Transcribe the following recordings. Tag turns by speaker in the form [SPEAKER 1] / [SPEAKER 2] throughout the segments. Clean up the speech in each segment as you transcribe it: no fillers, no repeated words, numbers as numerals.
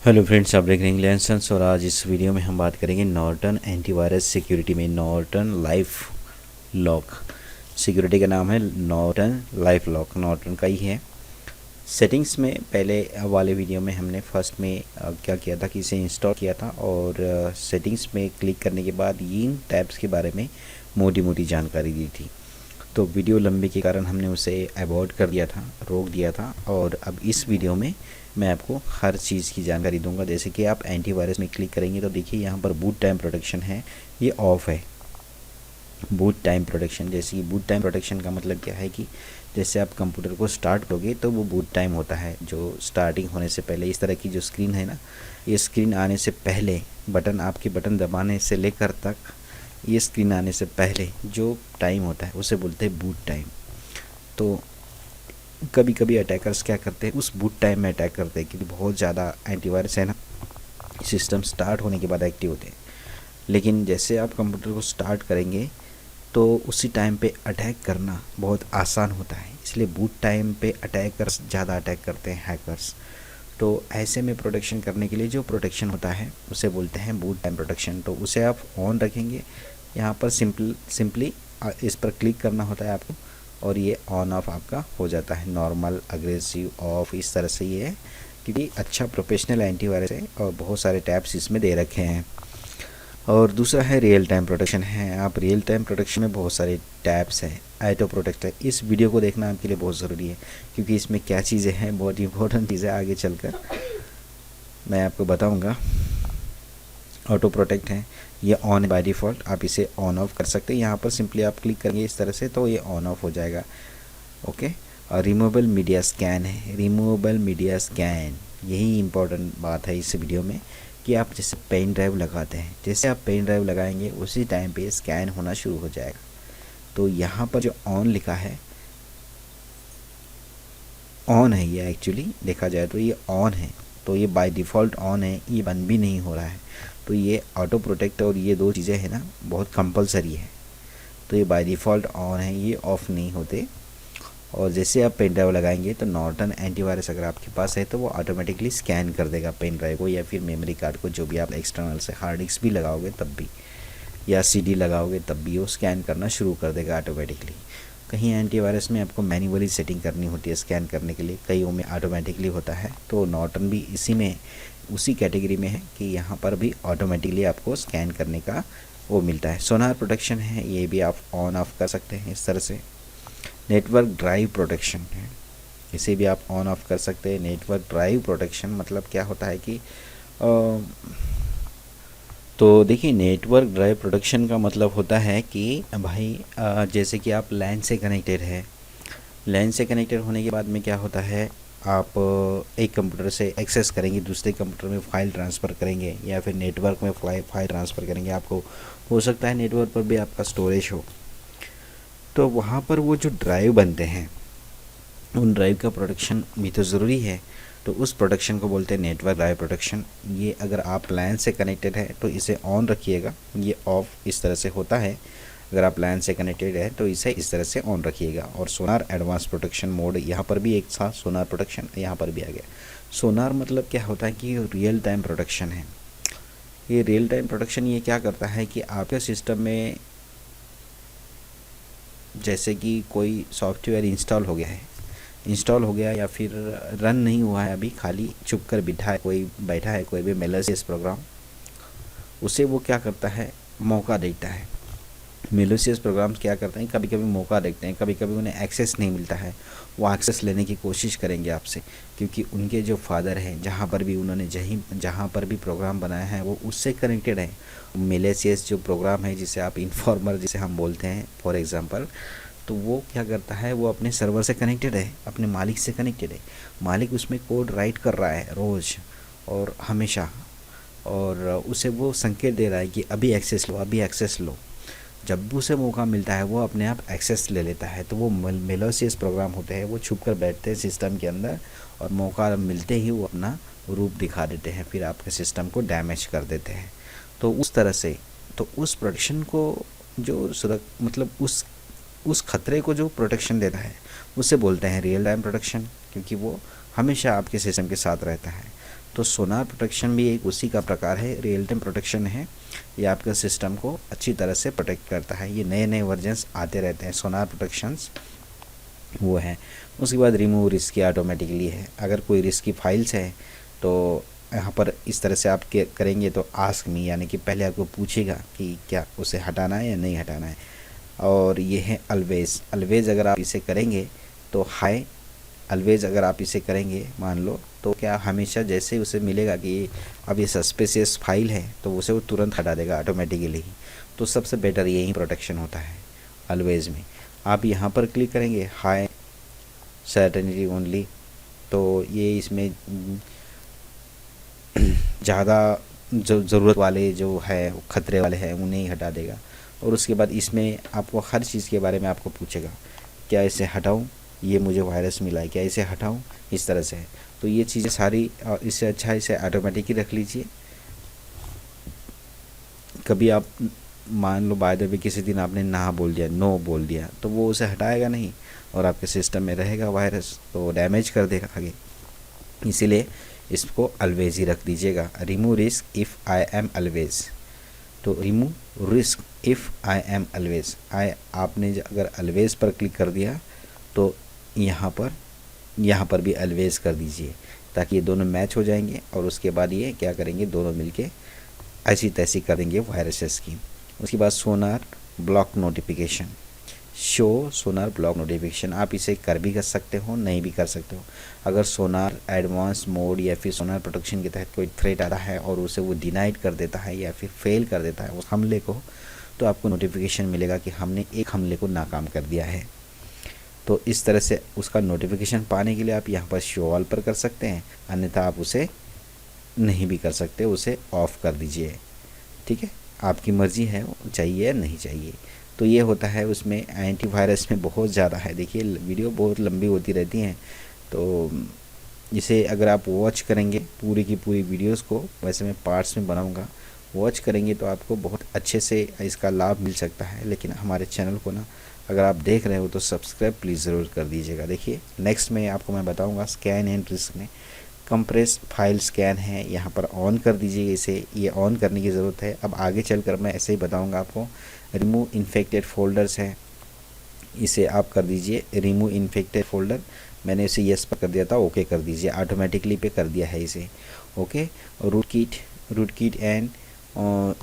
[SPEAKER 1] Hello friends, आप देख रहे हैं इंग्लिश और आज इस वीडियो में हम बात करेंगे नॉर्टन एंटीवायरस सिक्योरिटी में नॉर्टन लाइफ लॉक। सिक्योरिटी का नाम है नॉर्टन लाइफ लॉक, नॉर्टन का ही है। सेटिंग्स में पहले वाले वीडियो में हमने फर्स्ट में क्या किया था कि इसे इंस्टॉल किया था और सेटिंग्स में क्लिक करने के बाद इन टैब्स के बारे में मोटी मोटी जानकारी दी थी। तो वीडियो लंबी के कारण हमने उसे अवॉइड कर दिया था, रोक दिया था। और अब इस वीडियो में मैं आपको हर चीज़ की जानकारी दूंगा। जैसे कि आप एंटीवायरस में क्लिक करेंगे तो देखिए यहाँ पर बूट टाइम प्रोटेक्शन है, ये ऑफ है। बूट टाइम प्रोटेक्शन, जैसे कि बूट टाइम प्रोटेक्शन का मतलब क्या है कि जैसे आप कंप्यूटर को स्टार्ट करोगे तो वो बूट टाइम होता है, जो स्टार्टिंग होने से पहले इस तरह की जो स्क्रीन है ना, ये स्क्रीन आने से पहले बटन, आपके बटन दबाने से लेकर तक ये स्क्रीन आने से पहले जो टाइम होता है उसे बोलते हैं बूट टाइम। तो कभी कभी अटैकर्स क्या करते हैं, उस बूट टाइम में अटैक करते हैं क्योंकि बहुत ज़्यादा एंटीवायरस है ना, सिस्टम स्टार्ट होने के बाद एक्टिव होते हैं। लेकिन जैसे आप कंप्यूटर को स्टार्ट करेंगे तो उसी टाइम पे अटैक करना बहुत आसान होता है, इसलिए बूट टाइम पे अटैकर्स ज़्यादा अटैक करते हैं, हैकर्स। तो ऐसे में प्रोटेक्शन करने के लिए जो प्रोटेक्शन होता है उसे बोलते हैं बूट टाइम प्रोटेक्शन। तो उसे आप ऑन रखेंगे, यहाँ पर सिंपली इस पर क्लिक करना होता है आपको और ये ऑन ऑफ आपका हो जाता है। नॉर्मल, अग्रेसिव, ऑफ, इस तरह से ये है क्योंकि अच्छा प्रोफेशनल एंटीवायरस है और बहुत सारे टैब्स इसमें दे रखे हैं। और दूसरा है रियल टाइम प्रोटेक्शन है। आप रियल टाइम प्रोटेक्शन में बहुत सारे टैब्स हैं, ऑटो प्रोटेक्ट है। इस वीडियो को देखना आपके लिए बहुत ज़रूरी है क्योंकि इसमें क्या चीज़ें हैं, बहुत इंपॉर्टेंट चीज़ें आगे चलकर मैं आपको बताऊंगा। ऑटो प्रोटेक्ट है, ये ऑन है बाय डिफ़ॉल्ट, आप इसे ऑन ऑफ कर सकते हैं। यहाँ पर सिंपली आप क्लिक करेंगे इस तरह से तो ये ऑन ऑफ हो जाएगा। ओके। और रिमूवेबल मीडिया स्कैन है, रिमूवेबल मीडिया स्कैन, यही इंपॉर्टेंट बात है इस वीडियो में कि आप जैसे पेन ड्राइव लगाते हैं, जैसे आप पेन ड्राइव लगाएंगे उसी टाइम पे स्कैन होना शुरू हो जाएगा। तो यहाँ पर जो ऑन लिखा है, ऑन है, ये एक्चुअली देखा जाए तो ये ऑन है, तो ये बाय डिफ़ॉल्ट ऑन है, ये बंद भी नहीं हो रहा है। तो ये ऑटो प्रोटेक्ट और ये दो चीज़ें हैं ना, बहुत कंपलसरी है। तो ये बाय डिफ़ॉल्ट ऑन है, ये ऑफ़ नहीं होते। और जैसे आप पेन ड्राइव लगाएंगे तो नॉर्टन एंटीवायरस अगर आपके पास है तो वो ऑटोमेटिकली स्कैन कर देगा पेन ड्राइव को या फिर मेमोरी कार्ड को, जो भी आप एक्सटर्नल से हार्ड डिस्क भी लगाओगे तब भी, या सीडी लगाओगे तब भी वो स्कैन करना शुरू कर देगा ऑटोमेटिकली। कहीं एंटीवायरस में आपको मैन्युअली सेटिंग करनी होती है स्कैन करने के लिए, कईयों में ऑटोमेटिकली होता है। तो नॉर्टन भी इसी में, उसी कैटेगरी में है कि यहाँ पर भी ऑटोमेटिकली आपको स्कैन करने का वो मिलता है। सोनार प्रोटेक्शन है, ये भी आप ऑन ऑफ कर सकते हैं इस तरह से। नेटवर्क ड्राइव प्रोटेक्शन है, इसे भी आप ऑन ऑफ कर सकते हैं। नेटवर्क ड्राइव प्रोटेक्शन मतलब क्या होता है कि तो देखिए, नेटवर्क ड्राइव प्रोटेक्शन का मतलब होता है कि भाई जैसे कि आप लैन से कनेक्टेड है, लैन से कनेक्टेड होने के बाद में क्या होता है, आप एक कंप्यूटर से एक्सेस करेंगे, दूसरे कंप्यूटर में फ़ाइल ट्रांसफ़र करेंगे या फिर नेटवर्क में फाइल ट्रांसफ़र करेंगे। आपको हो सकता है नेटवर्क पर भी आपका स्टोरेज हो, तो वहाँ पर वो जो ड्राइव बनते हैं उन ड्राइव का प्रोटेक्शन भी तो ज़रूरी है। तो उस प्रोटेक्शन को बोलते हैं नेटवर्क ड्राइव प्रोटेक्शन। ये अगर आप लैन से कनेक्टेड है तो इसे ऑन रखिएगा, ये ऑफ इस तरह से होता है। अगर आप लैन से कनेक्टेड है तो इसे इस तरह से ऑन रखिएगा। और सोनार एडवांस प्रोटेक्शन मोड, यहाँ पर भी एक साथ सोनार प्रोटेक्शन यहाँ पर भी आ गया। सोनार मतलब क्या होता है कि रियल टाइम प्रोटेक्शन है। ये रियल टाइम प्रोटेक्शन ये क्या करता है कि आपके सिस्टम में जैसे कि कोई सॉफ्टवेयर इंस्टॉल हो गया या फिर रन नहीं हुआ है, अभी खाली चुप कर बैठा है कोई भी मेलिशियस प्रोग्राम, उसे वो क्या करता है, मौका देता है। मेलिशियस प्रोग्राम्स क्या करते हैं, कभी कभी मौका देखते हैं, कभी कभी उन्हें एक्सेस नहीं मिलता है, वो एक्सेस लेने की कोशिश करेंगे आपसे, क्योंकि उनके जो फादर हैं, जहाँ पर भी उन्होंने जहाँ पर भी प्रोग्राम बनाया है वो उससे कनेक्टेड है। मेलिशियस जो प्रोग्राम है, जिसे आप इन्फॉर्मर जिसे हम बोलते हैं फॉर एग्ज़ाम्पल, तो वो क्या करता है, वो अपने सर्वर से कनेक्टेड है, अपने मालिक से कनेक्टेड है। मालिक उसमें कोड राइट कर रहा है रोज़ और हमेशा, और उसे वो संकेत दे रहा है कि अभी एक्सेस लो, अभी एक्सेस लो। जब भी उसे मौका मिलता है वो अपने आप एक्सेस ले लेता है। तो वो मेलिशियस प्रोग्राम होते हैं, वो छुप कर बैठते हैं सिस्टम के अंदर और मौका मिलते ही वो अपना रूप दिखा देते हैं, फिर आपके सिस्टम को डैमेज कर देते हैं। तो उस तरह से, तो उस प्रोटेक्शन को जो मतलब उस खतरे को जो प्रोटेक्शन देता है उसे बोलते हैं रियल टाइम प्रोटेक्शन, क्योंकि वो हमेशा आपके सिस्टम के साथ रहता है। तो सोनार प्रोटेक्शन भी एक उसी का प्रकार है, रियल टाइम प्रोटेक्शन है। ये आपके सिस्टम को अच्छी तरह से प्रोटेक्ट करता है। ये नए नए वर्जन्स आते रहते हैं सोनार प्रोटेक्शंस, वो है। उसके बाद रिमूव रिस्क की ऑटोमेटिकली है। अगर कोई रिस्क की फाइल्स है तो यहाँ पर इस तरह से आप करेंगे तो आस्क मी, यानी कि पहले आपको पूछेगा कि क्या उसे हटाना है या नहीं हटाना है। और ये है अलवेज। अलवेज अगर आप इसे करेंगे तो हाई, अलवेज अगर आप इसे करेंगे मान लो, तो क्या हमेशा जैसे उसे मिलेगा कि अब ये सस्पिशियस फाइल है तो उसे वो तुरंत हटा देगा ऑटोमेटिकली ही। तो सबसे बेटर यही प्रोटेक्शन होता है अलवेज में। आप यहाँ पर क्लिक करेंगे हाई सर्टेनिटी ओनली, तो ये इसमें ज़्यादा जो ज़रूरत वाले जो है ख़तरे वाले हैं उन्हें ही हटा देगा। और उसके बाद इसमें आपको हर चीज़ के बारे में आपको पूछेगा, क्या इसे हटाऊं, ये मुझे वायरस मिला है, क्या इसे हटाऊं, इस तरह से है। तो ये चीज़ें सारी, इससे अच्छा इसे ऑटोमेटिक ही रख लीजिए। कभी आप मान लो बाय द वे किसी दिन आपने ना बोल दिया, नो बोल दिया, तो वो उसे हटाएगा नहीं और आपके सिस्टम में रहेगा वायरस, तो डैमेज कर देगा आगे। इसीलिए इसको अलवेज ही रख दीजिएगा। Remove risk if I am always, तो remove risk if I am always, आपने अगर अलवेज पर क्लिक कर दिया तो यहाँ पर भी अलवेज कर दीजिए, ताकि ये दोनों मैच हो जाएंगे। और उसके बाद ये क्या करेंगे, दोनों मिलके ऐसी तैसी करेंगे वायरसेस की। उसके बाद सोनार ब्लॉक नोटिफिकेशन, शो सोनार ब्लॉक नोटिफिकेशन, आप इसे कर भी सकते हो, नहीं भी कर सकते हो। अगर सोनार एडवांस मोड या फिर सोनार प्रोटेक्शन के तहत कोई थ्रेट आ रहा है और उसे वो डिनाइड कर देता है या फिर फेल कर देता है उस हमले को, तो आपको नोटिफिकेशन मिलेगा कि हमने एक हमले को नाकाम कर दिया है। तो इस तरह से उसका नोटिफिकेशन पाने के लिए आप यहाँ पर शो ऑल पर कर सकते हैं, अन्यथा आप उसे नहीं भी कर सकते, उसे ऑफ़ कर दीजिए। ठीक है, आपकी मर्ज़ी है चाहिए या नहीं चाहिए। तो ये होता है उसमें। एंटीवायरस में बहुत ज़्यादा है, देखिए वीडियो बहुत लंबी होती रहती हैं, तो इसे अगर आप वॉच करेंगे पूरी की पूरी वीडियोस को, वैसे मैं पार्ट्स में बनाऊंगा, वॉच करेंगे तो आपको बहुत अच्छे से इसका लाभ मिल सकता है। लेकिन हमारे चैनल को ना अगर आप देख रहे हो तो सब्सक्राइब प्लीज़ ज़रूर कर दीजिएगा। देखिए नेक्स्ट में आपको मैं बताऊँगा स्कैन एंड रिस्क में कंप्रेस फाइल स्कैन है, यहाँ पर ऑन कर दीजिए इसे, ये ऑन करने की ज़रूरत है। अब आगे चलकर मैं ऐसे ही बताऊंगा आपको। रिमूव इन्फेक्टेड फोल्डर्स है, इसे आप कर दीजिए रिमूव इन्फेक्टेड फोल्डर, मैंने इसे येस पर कर दिया था, ओके कर दीजिए, ऑटोमेटिकली पे कर दिया है इसे, okay. Root kit and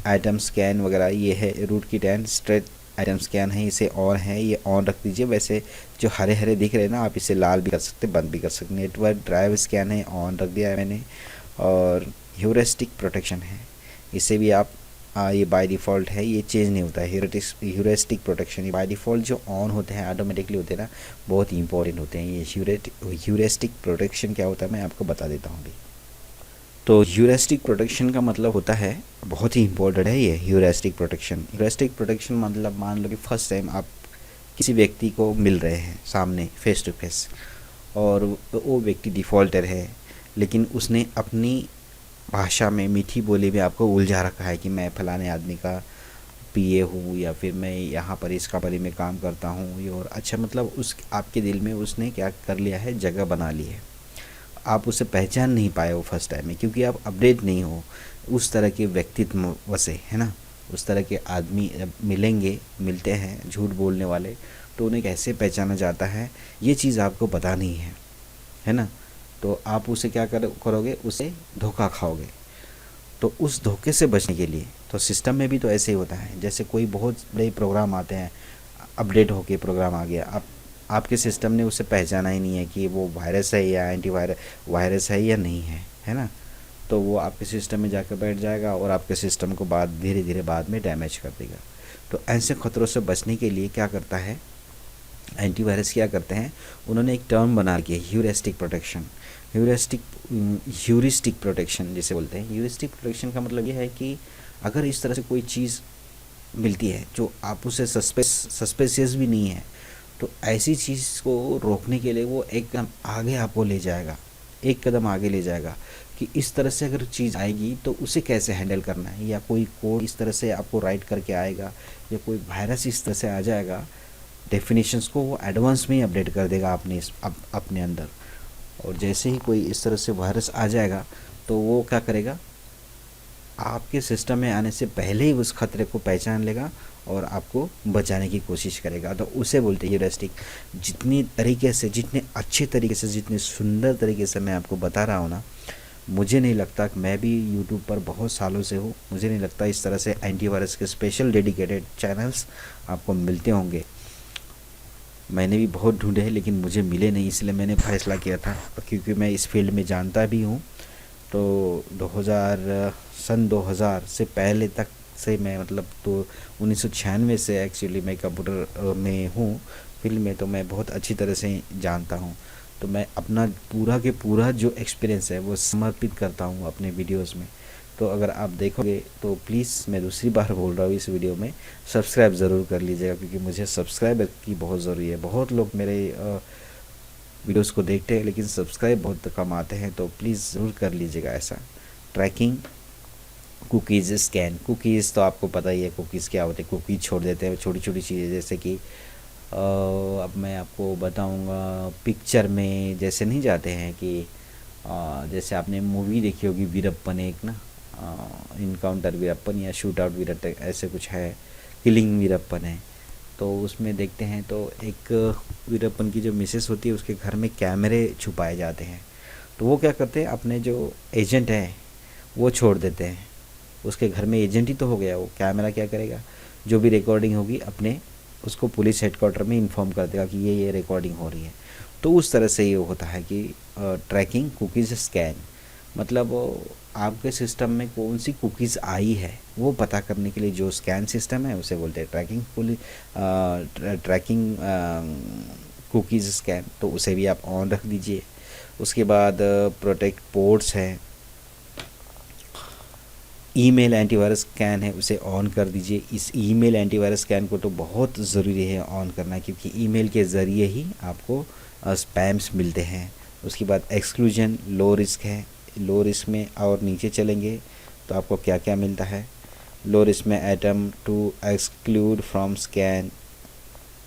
[SPEAKER 1] item scan वगैरह ये है, root kit and straight item scan है, इसे ऑन है, ये ऑन रख दीजिए। वैसे जो हरे हरे दिख रहे हैं ना, आप इसे लाल भी कर सकते, बंद भी कर सकते। नेटवर्क ड्राइव स्कैन है, ऑन रख दिया है मैंने। और ह्यूरिस्टिक प्रोटेक्शन है, इसे भी आप ये बाय डिफ़ॉल्ट है, ये चेंज नहीं होता है। ह्यूरिस्टिक प्रोटेक्शन बाय डिफ़ॉल्ट जो ऑन होते हैं ऑटोमेटिकली होते हैं ना, बहुत इंपॉर्टेंट होते हैं। ये ह्यूरिस्टिक प्रोटेक्शन क्या होता है मैं आपको बता देता हूँ अभी। तो ह्यूरिस्टिक प्रोटेक्शन का मतलब होता है, बहुत ही इंपॉर्टेंट है ये ह्यूरिस्टिक प्रोटेक्शन। ह्यूरिस्टिक प्रोटेक्शन मतलब मान लो कि फर्स्ट टाइम आप किसी व्यक्ति को मिल रहे हैं सामने फेस टू फेस, और वो व्यक्ति डिफ़ॉल्टर है, लेकिन उसने अपनी भाषा में मीठी बोली में आपको उलझा रखा है कि मैं फलाने आदमी का पीए हूँ, या फिर मैं यहाँ पर इस कंपनी में काम करता हूँ ये, और अच्छा मतलब उस आपके दिल में उसने क्या कर लिया है, जगह बना ली है। आप उसे पहचान नहीं पाए हो फर्स्ट टाइम में, क्योंकि आप अपडेट नहीं हो उस तरह के व्यक्तित्व से, है ना। उस तरह के आदमी जब मिलते हैं झूठ बोलने वाले, तो उन्हें कैसे पहचाना जाता है ये चीज़ आपको पता नहीं है ना। तो आप उसे क्या करोगे, उसे धोखा खाओगे। तो उस धोखे से बचने के लिए तो सिस्टम में भी तो ऐसे ही होता है, जैसे कोई बहुत बड़े प्रोग्राम आते हैं, अपडेट होके प्रोग्राम आ गया, आपके सिस्टम ने उसे पहचाना ही नहीं है कि वो वायरस है या वायरस है या नहीं है ना। तो वो आपके सिस्टम में जाकर बैठ जाएगा और आपके सिस्टम को धीरे धीरे बाद में डैमेज कर देगा। तो ऐसे खतरों से बचने के लिए क्या करता है एंटीवायरस, क्या करते हैं, उन्होंने एक टर्म बना के ह्यूरिस्टिक प्रोटेक्शन, ह्यूरिस्टिक प्रोटेक्शन जिसे बोलते हैं। ह्यूरिस्टिक प्रोटेक्शन का मतलब ये है कि अगर इस तरह से कोई चीज़ मिलती है जो आप उसे सस्पेशियस भी नहीं है, तो ऐसी चीज़ को रोकने के लिए वो एक कदम आगे आपको ले जाएगा, एक कदम आगे ले जाएगा कि इस तरह से अगर चीज़ आएगी तो उसे कैसे हैंडल करना है, या कोई कोड इस तरह से आपको राइट करके आएगा, या कोई वायरस इस तरह से आ जाएगा, डेफिनेशंस को वो एडवांस में ही अपडेट कर देगा अपने अंदर। और जैसे ही कोई इस तरह से वायरस आ जाएगा तो वो क्या करेगा, आपके सिस्टम में आने से पहले ही उस खतरे को पहचान लेगा और आपको बचाने की कोशिश करेगा। तो उसे बोलते हैं ह्यूरिस्टिक। जितनी तरीके से, जितने अच्छे तरीके से, जितने सुंदर तरीके से मैं आपको बता रहा हूँ ना, मुझे नहीं लगता कि, मैं भी यूट्यूब पर बहुत सालों से हूँ, मुझे नहीं लगता इस तरह से एंटीवायरस के स्पेशल डेडिकेटेड चैनल्स आपको मिलते होंगे। मैंने भी बहुत ढूंढे लेकिन मुझे मिले नहीं, इसलिए मैंने फैसला किया था, क्योंकि मैं इस फील्ड में जानता भी हूँ। तो 2000 से पहले तक से मैं, मतलब तो 1996 से एक्चुअली मैं कंप्यूटर में हूँ, फील्ड में, तो मैं बहुत अच्छी तरह से जानता हूँ। तो मैं अपना पूरा के पूरा जो एक्सपीरियंस है वो समर्पित करता हूँ अपने वीडियोस में। तो अगर आप देखोगे तो प्लीज़, मैं दूसरी बार बोल रहा हूँ इस वीडियो में, सब्सक्राइब ज़रूर कर लीजिएगा, क्योंकि मुझे सब्सक्राइबर की बहुत ज़रूरी है। बहुत लोग मेरे वीडियोस को देखते हैं लेकिन सब्सक्राइब बहुत कम आते हैं, तो प्लीज़ ज़रूर कर लीजिएगा ऐसा। Trekking, cookies scan. कुकीज़ तो आपको पता ही है कुकीज़ क्या होते हैं। कुकीज़ छोड़ देते हैं छोटी छोटी चीज़ें, जैसे कि अब मैं आपको बताऊंगा, पिक्चर में जैसे नहीं जाते हैं कि जैसे आपने मूवी देखी होगी वीरप्पन, एक ना, इनकाउंटर वीरप्पन या शूट आउट वीरप्पन ऐसे कुछ है, किलिंग वीरप्पन है। तो उसमें देखते हैं तो एक वीरप्पन की जो मिसेस होती है उसके घर में कैमरे छुपाए जाते हैं। तो वो क्या करते हैं, अपने जो एजेंट हैं वो छोड़ देते हैं। उसके घर में एजेंट ही तो हो गया, वो कैमरा क्या करेगा, जो भी रिकॉर्डिंग होगी अपने, उसको पुलिस हेडक्वार्टर में इन्फॉर्म कर देगा कि ये रिकॉर्डिंग हो रही है। तो उस तरह से ये होता है कि ट्रैकिंग कुकीज़ स्कैन, मतलब आपके सिस्टम में कौन सी कुकीज़ आई है वो पता करने के लिए जो स्कैन सिस्टम है उसे बोलते हैं ट्रैकिंग कुकीज़ स्कैन। तो उसे भी आप ऑन रख दीजिए। उसके बाद प्रोटेक्ट पोर्ट्स है, ईमेल एंटीवायरस स्कैन है, उसे ऑन कर दीजिए। इस ईमेल एंटीवायरस स्कैन को तो बहुत ज़रूरी है ऑन करना, क्योंकि ईमेल के ज़रिए ही आपको स्पैम्स मिलते हैं। उसके बाद एक्सक्लूजन, लो रिस्क है। लो रिस्क में और नीचे चलेंगे तो आपको क्या क्या मिलता है। लो रिस्क में item to exclude from scan,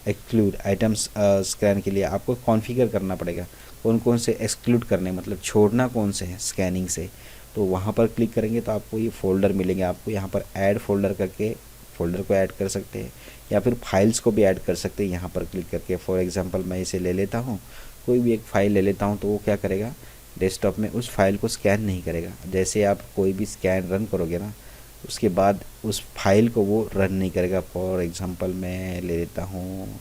[SPEAKER 1] exclude items scan के लिए आपको कॉन्फ़िगर करना पड़ेगा कौन कौन से एक्सक्लूड करने, मतलब छोड़ना कौन से हैं स्कैनिंग से। तो वहाँ पर क्लिक करेंगे तो आपको ये फ़ोल्डर मिलेंगे। आपको यहाँ पर ऐड फ़ोल्डर करके फ़ोल्डर को ऐड कर सकते हैं, या फिर फाइल्स को भी ऐड कर सकते हैं यहाँ पर क्लिक करके। फॉर एग्जांपल मैं इसे ले लेता हूँ, कोई भी एक फ़ाइल ले लेता हूँ, तो वो क्या करेगा, डेस्कटॉप में उस फाइल को स्कैन नहीं करेगा। जैसे आप कोई भी स्कैन रन करोगे ना, उसके बाद उस फाइल को वो रन नहीं करेगा। फॉर एग्ज़ाम्पल मैं ले लेता हूँ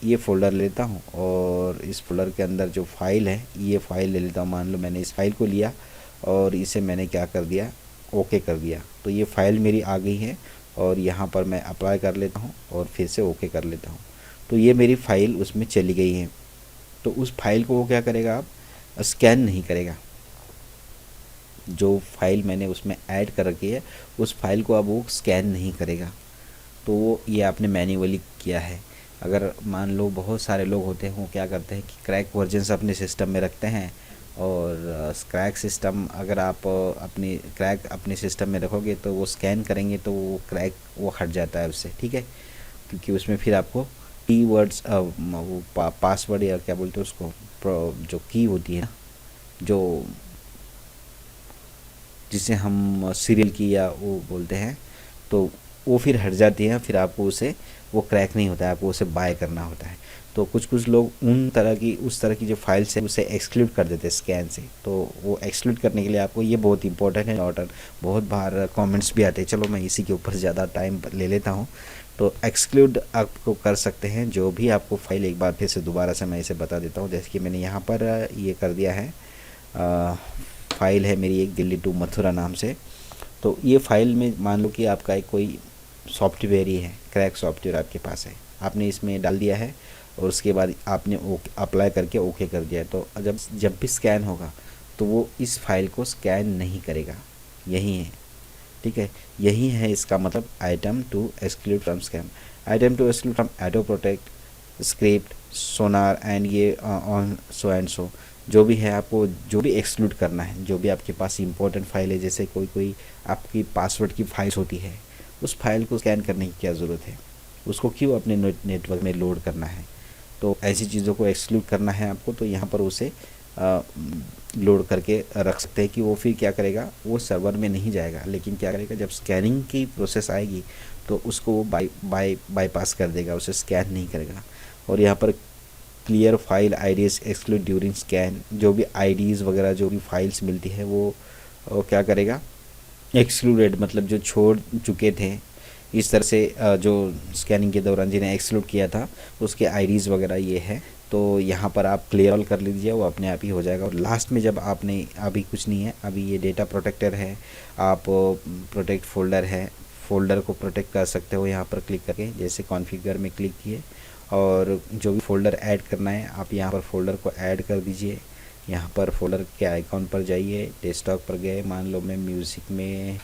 [SPEAKER 1] ये फ़ोल्डर लेता हूँ, और इस फोल्डर के अंदर जो फाइल है, ये फ़ाइल ले लेता हूँ। मान लो मैंने इस फाइल को लिया और इसे मैंने क्या कर दिया, ओके कर दिया, तो ये फ़ाइल मेरी आ गई है। और यहाँ पर मैं अप्लाई कर लेता हूँ और फिर से ओके कर लेता हूँ, तो ये मेरी फ़ाइल उसमें चली गई है। तो उस फाइल को वो क्या करेगा, अब स्कैन नहीं करेगा। जो फाइल मैंने उसमें ऐड कर रखी है उस फाइल को अब वो स्कैन नहीं करेगा। तो वो ये आपने मैन्युअली किया है। अगर मान लो बहुत सारे लोग होते हैं, वो क्या करते हैं कि क्रैक वर्जन्स अपने सिस्टम में रखते हैं, और क्रैक सिस्टम अगर आप अपनी क्रैक अपने सिस्टम में रखोगे तो वो स्कैन करेंगे तो वो क्रैक वो हट जाता है उससे, ठीक है। क्योंकि उसमें फिर आपको कीवर्ड्स, वो पासवर्ड या क्या बोलते हैं उसको, जो की होती है ना, जो जिसे हम सीरियल की या वो बोलते हैं, तो वो फिर हट जाती है। फिर आपको उसे, वो क्रैक नहीं होता है, आपको उसे बाय करना होता है। तो कुछ कुछ लोग उस तरह की जो फाइल्स है उसे एक्सक्लूड कर देते हैं स्कैन से। तो वो एक्सक्लूड करने के लिए आपको, ये बहुत इंपॉर्टेंट है नॉर्टन, बहुत बार कमेंट्स भी आते हैं, चलो मैं इसी के ऊपर ज़्यादा टाइम ले लेता हूँ। तो एक्सक्लूड आपको कर सकते हैं जो भी आपको फाइल, एक बार फिर से दोबारा से मैं इसे बता देता हूँ। जैसे कि मैंने यहाँ पर ये कर दिया है, फाइल है मेरी एक दिल्ली टू मथुरा नाम से। तो ये फाइल में मान लो कि आपका एक कोई सॉफ्टवेयर ही है, क्रैक सॉफ्टवेयर आपके पास है, आपने इसमें डाल दिया है और उसके बाद आपने अप्लाई करके ओके कर दिया है। तो जब भी स्कैन होगा तो वो इस फाइल को स्कैन नहीं करेगा। यही है, ठीक है, यही है इसका मतलब item to exclude from scan. Item to exclude from auto protect, script, sonar and ये ऑन सो एंड सो। जो भी है आपको, जो भी एक्सक्लूड करना है, जो भी आपके पास इंपॉर्टेंट फाइल है, जैसे कोई आपकी पासवर्ड की फाइल्स होती है, उस फाइल को स्कैन करने की क्या ज़रूरत है, उसको क्यों अपने नेटवर्क में लोड करना है। तो ऐसी चीज़ों को एक्सक्लूड करना है आपको, तो यहाँ पर उसे लोड करके रख सकते हैं कि वो फिर क्या करेगा, वो सर्वर में नहीं जाएगा, लेकिन क्या करेगा जब स्कैनिंग की प्रोसेस आएगी तो उसको वो बाईपास कर देगा, उसे स्कैन नहीं करेगा। और यहाँ पर clear file IDs exclude during scan, जो भी आईडीज़ वगैरह जो भी फाइल्स मिलती है वो क्या करेगा, एक्सक्लूडेड मतलब जो छोड़ चुके थे इस तरह से जो स्कैनिंग के दौरान जिन्हें एक्सक्लूड किया था उसके आईडीज़ वगैरह ये है। तो यहाँ पर आप क्लियर ऑल कर लीजिए, वो अपने आप ही हो जाएगा। और लास्ट में जब आपने, अभी कुछ नहीं है, अभी ये डेटा प्रोटेक्टर है, आप प्रोटेक्ट फोल्डर है, फोल्डर को प्रोटेक्ट कर सकते हो यहाँ पर क्लिक करके। जैसे कॉन्फ़िगर में क्लिक किए और जो भी फोल्डर ऐड करना है आप यहाँ पर फोल्डर को ऐड कर दीजिए। यहाँ पर फोल्डर के आइकॉन पर जाइए, डेस्कटॉप पर गए, मान लो मैं म्यूज़िक में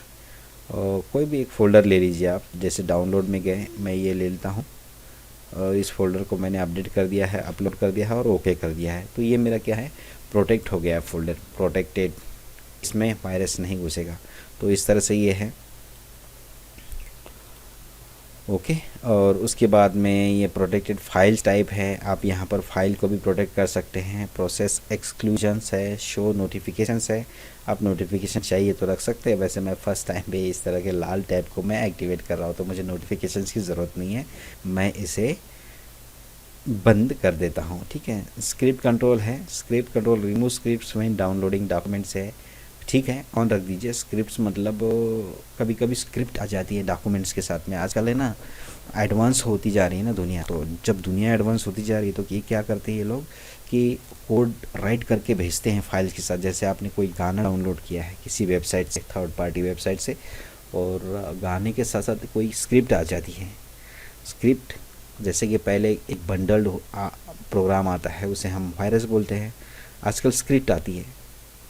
[SPEAKER 1] कोई भी एक फ़ोल्डर ले लीजिए आप। जैसे डाउनलोड में गए, मैं ये ले लेता हूँ और इस फोल्डर को मैंने अपडेट कर दिया है, अपलोड कर दिया है और ओके कर दिया है। तो ये मेरा क्या है, प्रोटेक्ट हो गया है फोल्डर, प्रोटेक्टेड, इसमें वायरस नहीं घुसेगा। तो इस तरह से ये है, ओके। और उसके बाद में ये प्रोटेक्टेड फाइल्स टाइप है, आप यहाँ पर फाइल को भी प्रोटेक्ट कर सकते हैं। प्रोसेस एक्सक्लूजन्स है, शो नोटिफिकेशंस है, आप नोटिफिकेशन चाहिए तो रख सकते हैं। वैसे मैं फ़र्स्ट टाइम पे इस तरह के लाल टैब को मैं एक्टिवेट कर रहा हूँ तो मुझे नोटिफिकेशंस की ज़रूरत नहीं है, मैं इसे बंद कर देता हूँ, ठीक है। स्क्रिप्ट कंट्रोल है, script control remove scripts when downloading documents है, ठीक है, ऑन रख दीजिए। स्क्रिप्ट्स मतलब कभी कभी स्क्रिप्ट आ जाती है डॉक्यूमेंट्स के साथ में, आजकल है ना एडवांस होती जा रही है ना दुनिया। तो जब दुनिया एडवांस होती जा रही है तो ये क्या करते हैं ये लोग कि कोड राइट करके भेजते हैं फाइल्स के साथ। जैसे आपने कोई गाना डाउनलोड किया है किसी वेबसाइट से, थर्ड पार्टी वेबसाइट से, और गाने के साथ साथ कोई स्क्रिप्ट आ जाती है। स्क्रिप्ट जैसे कि पहले एक बंडल्ड प्रोग्राम आता है उसे हम वायरस बोलते हैं, आजकल स्क्रिप्ट आती है।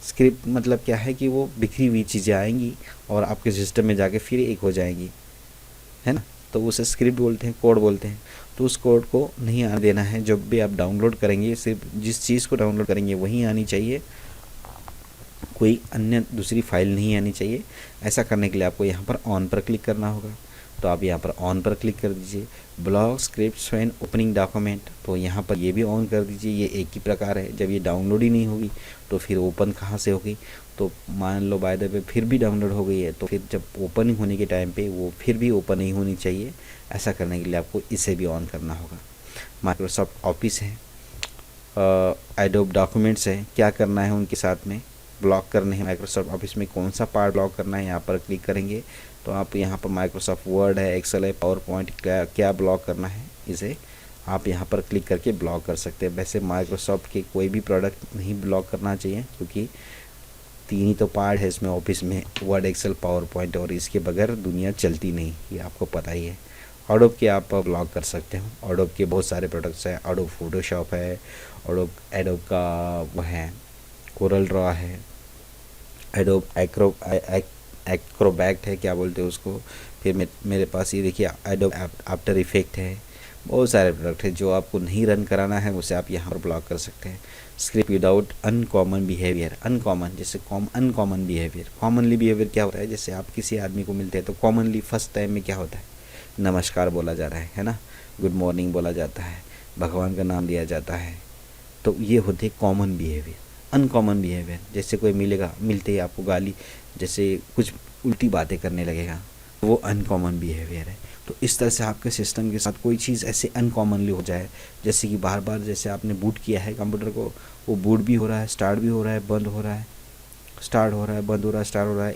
[SPEAKER 1] स्क्रिप्ट मतलब क्या है कि वो बिखरी हुई चीज़ें आएंगी और आपके सिस्टम में जाके फिर एक हो जाएंगी, है ना। तो उसे स्क्रिप्ट बोलते हैं, कोड बोलते हैं। तो उस कोड को नहीं आने देना है, जब भी आप डाउनलोड करेंगे सिर्फ जिस चीज़ को डाउनलोड करेंगे वही आनी चाहिए, कोई अन्य दूसरी फाइल नहीं आनी चाहिए। ऐसा करने के लिए आपको यहाँ पर ऑन पर क्लिक करना होगा। तो आप यहाँ पर ऑन पर क्लिक कर दीजिए। Block scripts when opening document, तो यहाँ पर ये भी ऑन कर दीजिए। ये एक ही प्रकार है, जब ये डाउनलोड ही नहीं होगी तो फिर ओपन कहाँ से होगी। तो मान लो बाय द वे फिर भी डाउनलोड हो गई है तो फिर जब ओपन होने के टाइम पे वो फिर भी ओपन नहीं होनी चाहिए। ऐसा करने के लिए आपको इसे भी ऑन करना होगा। माइक्रोसॉफ्ट ऑफिस है, एडोब डॉक्यूमेंट्स है, क्या करना है उनके साथ में ब्लॉक करने हैं। माइक्रोसॉफ्ट ऑफिस में कौन सा पार्ट ब्लॉक करना है यहाँ पर क्लिक करेंगे तो आप यहाँ पर माइक्रोसॉफ्ट वर्ड है, एक्सेल है, पावर पॉइंट, क्या ब्लॉक करना है इसे आप यहाँ पर क्लिक करके ब्लॉक कर सकते हैं। वैसे माइक्रोसॉफ्ट के कोई भी प्रोडक्ट नहीं ब्लॉक करना चाहिए क्योंकि 3 ही तो पार्ट है इसमें ऑफिस में, वर्ड, एक्सेल, पावर पॉइंट, और इसके बगैर दुनिया चलती नहीं, ये आपको पता ही है। एडोब के आप ब्लॉक कर सकते हो। एडोब के बहुत सारे प्रोडक्ट्स हैं, एडोब फोटोशॉप है, एडोब का वो है कोरल ड्रॉ है, एडोब एक्रोबैट है, क्या बोलते हैं उसको। फिर मेरे पास ये देखिए एडोब आफ्टर इफेक्ट है। बहुत सारे प्रोडक्ट है, जो आपको नहीं रन कराना है उसे आप यहाँ पर ब्लॉक कर सकते हैं। Script without uncommon behaviour, uncommon जैसे अनकॉमन बिहेवियर। कॉमनली बिहेवियर क्या होता है, जैसे आप किसी आदमी को मिलते हैं तो कॉमनली फर्स्ट टाइम में क्या होता है, नमस्कार बोला जा रहा है ना, गुड मॉर्निंग बोला जाता है, भगवान का नाम लिया जाता है। तो ये होते हैं कॉमन बिहेवियर। अनकॉमन बिहेवियर जैसे कोई मिलेगा, मिलते ही आपको गाली, जैसे कुछ उल्टी बातें करने लगेगा, वो अनकॉमन बिहेवियर है। तो इस तरह से आपके सिस्टम के साथ कोई चीज़ ऐसे अनकॉमनली हो जाए, जैसे कि बार बार जैसे आपने बूट किया है कंप्यूटर को, वो बूट भी हो रहा है, स्टार्ट भी हो रहा है, बंद हो रहा है, स्टार्ट हो रहा है, बंद हो रहा है, स्टार्ट हो रहा है,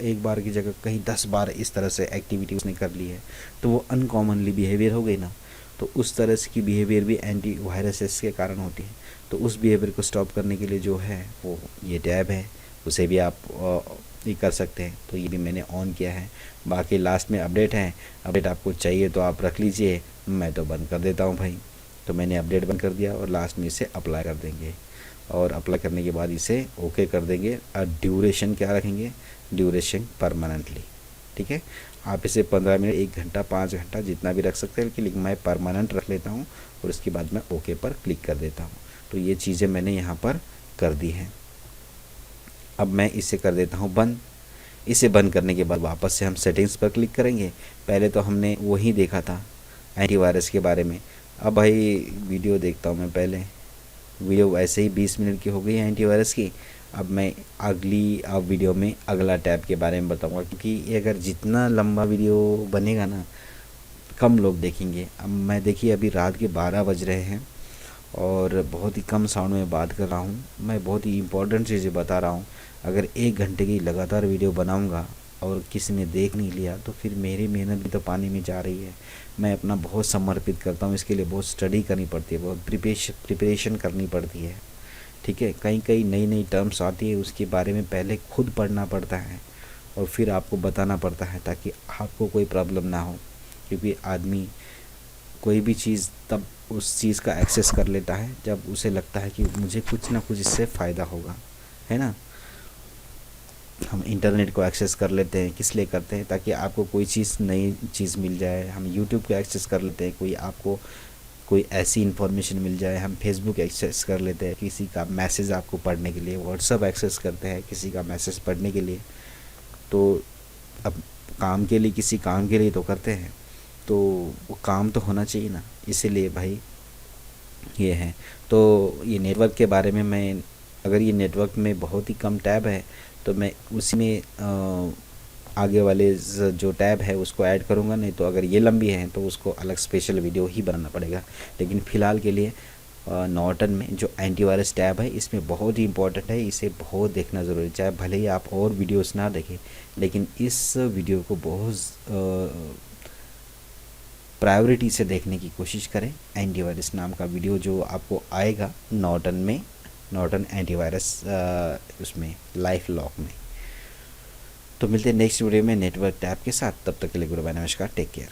[SPEAKER 1] एक बार की जगह कहीं 10 बार इस तरह से एक्टिविटी उसने कर ली है, तो वो अनकॉमनली बिहेवियर हो गई ना। तो उस तरह से की बिहेवियर भी एंटी वायरसेस के कारण होती है। तो उस बिहेवियर को स्टॉप करने के लिए जो है वो ये टैब है, उसे भी आप ये कर सकते हैं। तो ये भी मैंने ऑन किया है। बाकी लास्ट में अपडेट है, अपडेट आपको चाहिए तो आप रख लीजिए, मैं तो बंद कर देता हूँ भाई। तो मैंने अपडेट बंद कर दिया और लास्ट में इसे अप्लाई कर देंगे, और अप्लाई करने के बाद इसे ओके कर देंगे। और ड्यूरेशन क्या रखेंगे, ड्यूरेशन परमानेंटली, ठीक है। आप इसे 15 मिनट, 1 घंटा, 5 घंटा जितना भी रख सकते हैं, लेकिन मैं परमानेंट रख लेता हूँ और उसके बाद मैं ओके पर क्लिक कर देता हूँ। तो ये चीज़ें मैंने यहाँ पर कर दी हैं। अब मैं इसे कर देता हूँ बंद। इसे बंद करने के बाद वापस से हम सेटिंग्स पर क्लिक करेंगे। पहले तो हमने वही देखा था एंटीवायरस के बारे में। अब भाई वीडियो देखता हूँ मैं पहले, वीडियो ऐसे ही 20 मिनट की हो गई है एंटीवायरस की। अब मैं अगली वीडियो में अगला टैब के बारे में बताऊंगा, क्योंकि ये अगर जितना लंबा वीडियो बनेगा ना, कम लोग देखेंगे। अब मैं देखिए अभी रात के 12 बज रहे हैं और बहुत ही कम साउंड में बात कर रहा हूँ। मैं बहुत ही इम्पोर्टेंट चीज़ें बता रहा हूँ। अगर 1 घंटे की लगातार वीडियो बनाऊँगा और किसी ने देख नहीं लिया तो फिर मेरी मेहनत भी तो पानी में जा रही है। मैं अपना बहुत समर्पित करता हूँ, इसके लिए बहुत स्टडी करनी पड़ती है, बहुत प्रिपरेशन करनी पड़ती है। ठीक है, कई कई नई नई टर्म्स आती है, उसके बारे में पहले खुद पढ़ना पड़ता है और फिर आपको बताना पड़ता है, ताकि आपको कोई प्रॉब्लम ना हो। क्योंकि आदमी कोई भी चीज़ तब उस चीज़ का एक्सेस कर लेता है जब उसे लगता है कि मुझे कुछ ना कुछ इससे फ़ायदा होगा, है ना। हम इंटरनेट को एक्सेस कर लेते हैं, किस लिए करते हैं? ताकि आपको कोई चीज़, नई चीज़ मिल जाए। हम यूट्यूब को एक्सेस कर लेते हैं, कोई ऐसी इन्फॉर्मेशन मिल जाए। हम फेसबुक एक्सेस कर लेते हैं किसी का मैसेज आपको पढ़ने के लिए। व्हाट्सअप एक्सेस करते हैं किसी का मैसेज पढ़ने के लिए। तो अब काम के लिए, किसी काम के लिए तो करते हैं, तो वो काम तो होना चाहिए ना, इसीलिए भाई ये है। तो ये नेटवर्क के बारे में मैं, अगर ये नेटवर्क में बहुत ही कम टैब है तो मैं उसी में आगे वाले जो टैब है उसको ऐड करूँगा। नहीं तो अगर ये लंबी है तो उसको अलग स्पेशल वीडियो ही बनाना पड़ेगा। लेकिन फ़िलहाल के लिए नॉर्टन में जो एंटीवायरस टैब है इसमें बहुत ही इंपॉर्टेंट है, इसे बहुत देखना ज़रूरी है। चाहे भले ही आप और वीडियोस ना देखें, लेकिन इस वीडियो को बहुत प्रायोरिटी से देखने की कोशिश करें। एंटीवायरस नाम का वीडियो जो आपको आएगा नॉर्टन में, नॉर्टन एंटीवायरस उसमें लाइफ लॉक में। तो मिलते हैं नेक्स्ट वीडियो में नेटवर्क टैब के साथ। तब तक के लिए गुड बाय, नमस्कार, टेक केयर।